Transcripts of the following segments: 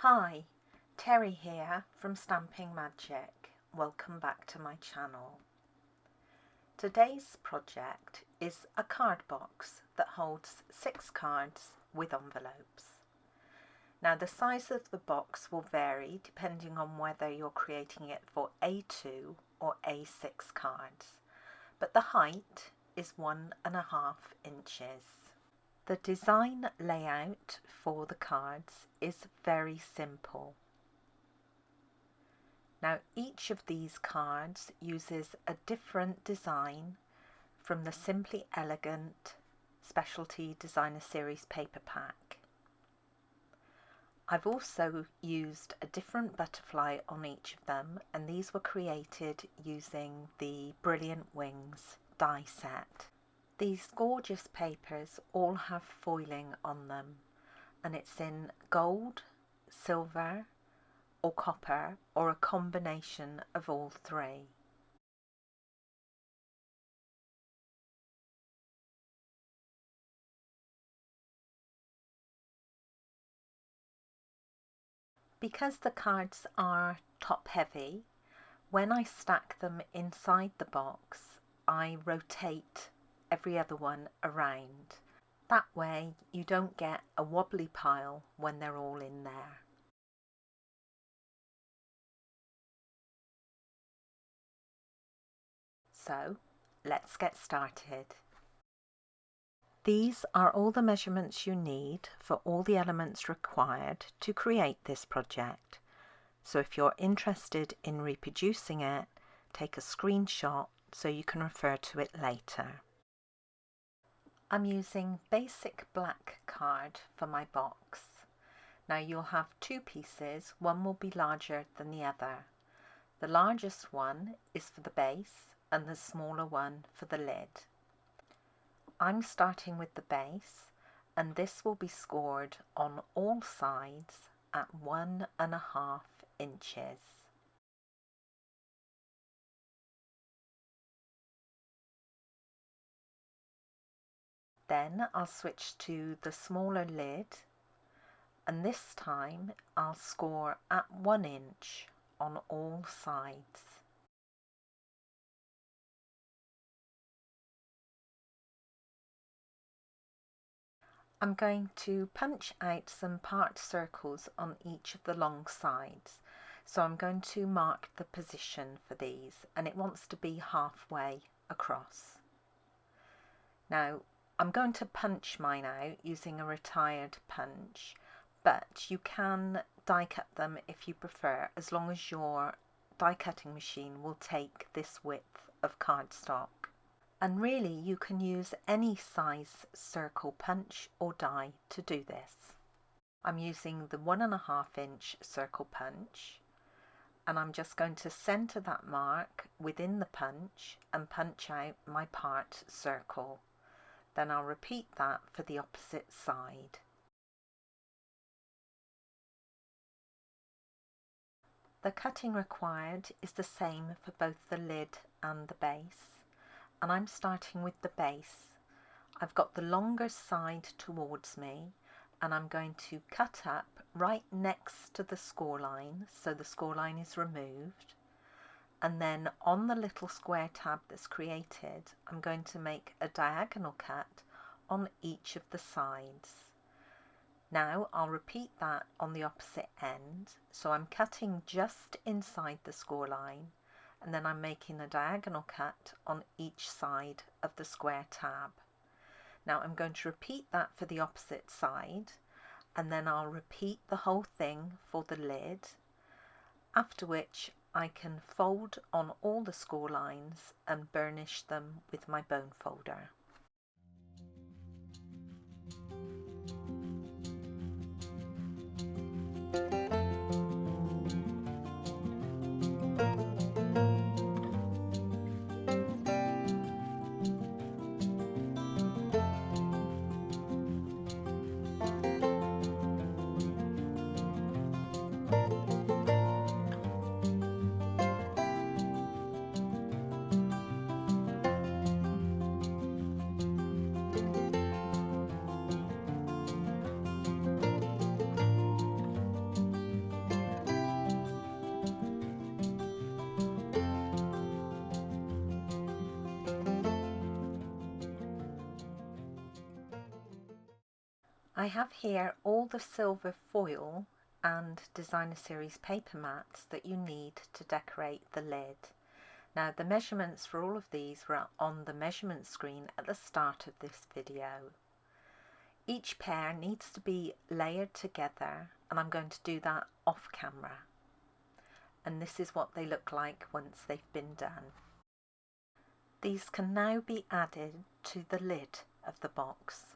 Hi, Teri here from Stamping Magic. Welcome back to my channel. Today's project is a card box that holds 6 cards with envelopes. Now the size of the box will vary depending on whether you're creating it for A2 or A6 cards, but the height is 1.5 inches. The design layout for the cards is very simple. Now each of these cards uses a different design from the Simply Elegant Specialty Designer Series paper pack. I've also used a different butterfly on each of them, and these were created using the Brilliant Wings die set. These gorgeous papers all have foiling on them, and it's in gold, silver or copper, or a combination of all three. Because the cards are top heavy, when I stack them inside the box, I rotate every other one around. That way you don't get a wobbly pile when they're all in there. So let's get started. These are all the measurements you need for all the elements required to create this project. So if you're interested in reproducing it, take a screenshot so you can refer to it later. I'm using basic black card for my box. Now you'll have 2 pieces, one will be larger than the other. The largest one is for the base and the smaller one for the lid. I'm starting with the base, and this will be scored on all sides at 1.5 inches. Then I'll switch to the smaller lid, and this time I'll score at 1 inch on all sides. I'm going to punch out some part circles on each of the long sides. So I'm going to mark the position for these, and it wants to be halfway across. Now I'm going to punch mine out using a retired punch, but you can die cut them if you prefer, as long as your die cutting machine will take this width of cardstock. And really you can use any size circle punch or die to do this. I'm using the 1.5 inch circle punch, and I'm just going to centre that mark within the punch and punch out my part circle. Then I'll repeat that for the opposite side. The cutting required is the same for both the lid and the base, and I'm starting with the base. I've got the longer side towards me, and I'm going to cut up right next to the score line, so the score line is removed, and then on the little square tab that's created, I'm going to make a diagonal cut on each of the sides. Now I'll repeat that on the opposite end, so I'm cutting just inside the score line, and then I'm making a diagonal cut on each side of the square tab. Now I'm going to repeat that for the opposite side, and then I'll repeat the whole thing for the lid, after which I can fold on all the score lines and burnish them with my bone folder. I have here all the silver foil and Designer Series paper mats that you need to decorate the lid. Now the measurements for all of these were on the measurement screen at the start of this video. Each pair needs to be layered together, and I'm going to do that off camera. And this is what they look like once they've been done. These can now be added to the lid of the box.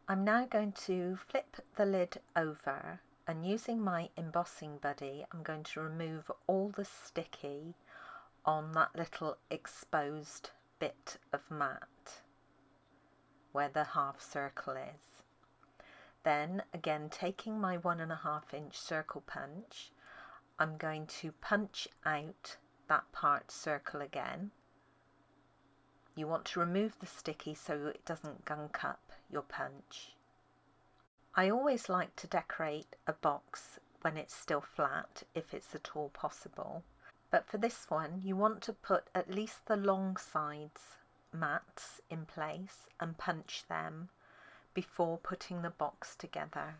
I'm now going to flip the lid over, and using my embossing buddy I'm going to remove all the sticky on that little exposed bit of mat where the half circle is. Then again, taking my 1.5 inch circle punch, I'm going to punch out that part circle again. You want to remove the sticky so it doesn't gunk up your punch. I always like to decorate a box when it's still flat, if it's at all possible. But for this one, you want to put at least the long sides mats in place and punch them before putting the box together.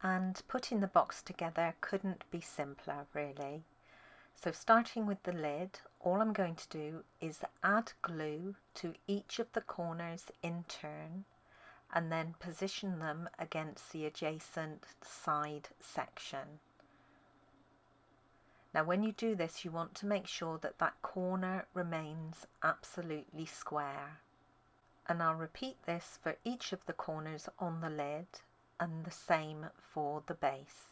And putting the box together couldn't be simpler, really. So starting with the lid, all I'm going to do is add glue to each of the corners in turn and then position them against the adjacent side section. Now when you do this, you want to make sure that that corner remains absolutely square. And I'll repeat this for each of the corners on the lid and the same for the base.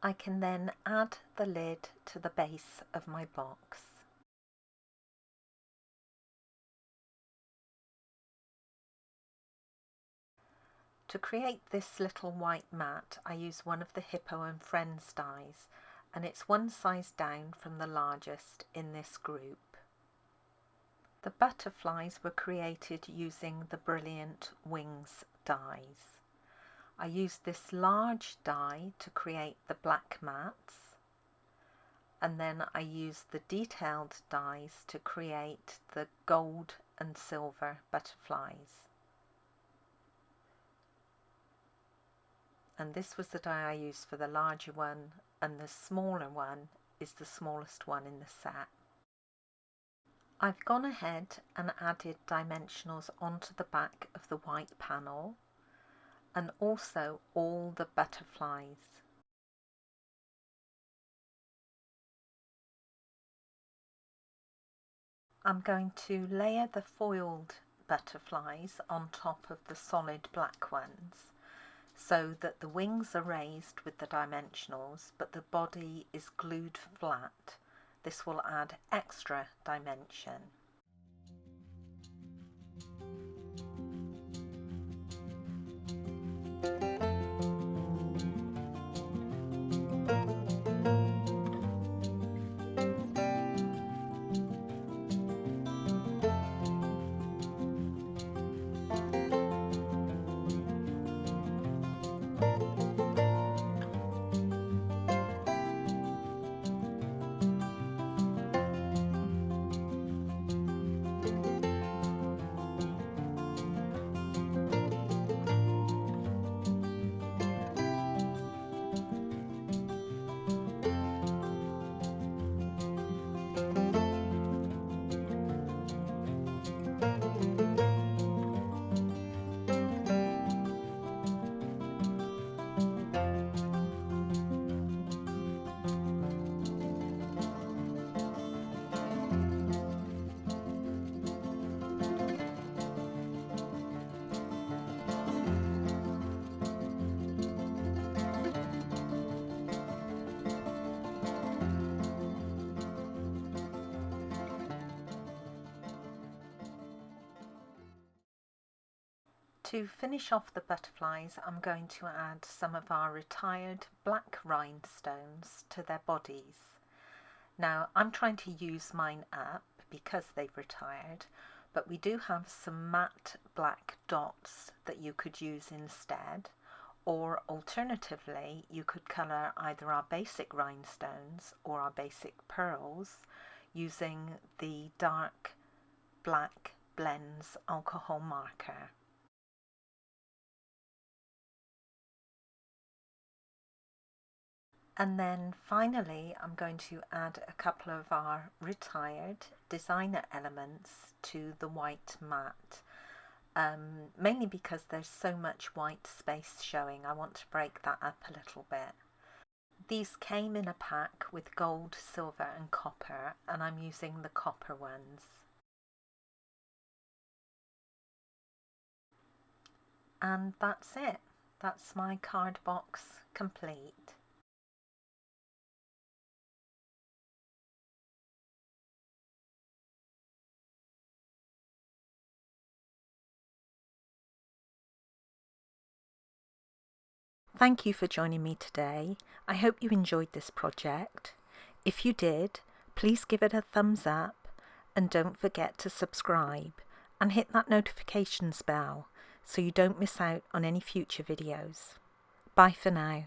I can then add the lid to the base of my box. To create this little white mat, I use one of the Hippo and Friends dies, and it's one size down from the largest in this group. The butterflies were created using the Brilliant Wings dies. I used this large die to create the black mats, and then I used the detailed dies to create the gold and silver butterflies. And this was the die I used for the larger one, and the smaller one is the smallest one in the set. I've gone ahead and added dimensionals onto the back of the white panel, and also all the butterflies. I'm going to layer the foiled butterflies on top of the solid black ones so that the wings are raised with the dimensionals but the body is glued flat. This will add extra dimension. To finish off the butterflies, I'm going to add some of our retired black rhinestones to their bodies. Now, I'm trying to use mine up because they've retired, but we do have some matte black dots that you could use instead, or alternatively, you could colour either our basic rhinestones or our basic pearls using the dark black blends alcohol marker. And then finally, I'm going to add a couple of our retired designer elements to the white mat, mainly because there's so much white space showing. I want to break that up a little bit. These came in a pack with gold, silver and copper, and I'm using the copper ones. And that's it. That's my card box complete. Thank you for joining me today. I hope you enjoyed this project. If you did, please give it a thumbs up and don't forget to subscribe and hit that notifications bell so you don't miss out on any future videos. Bye for now.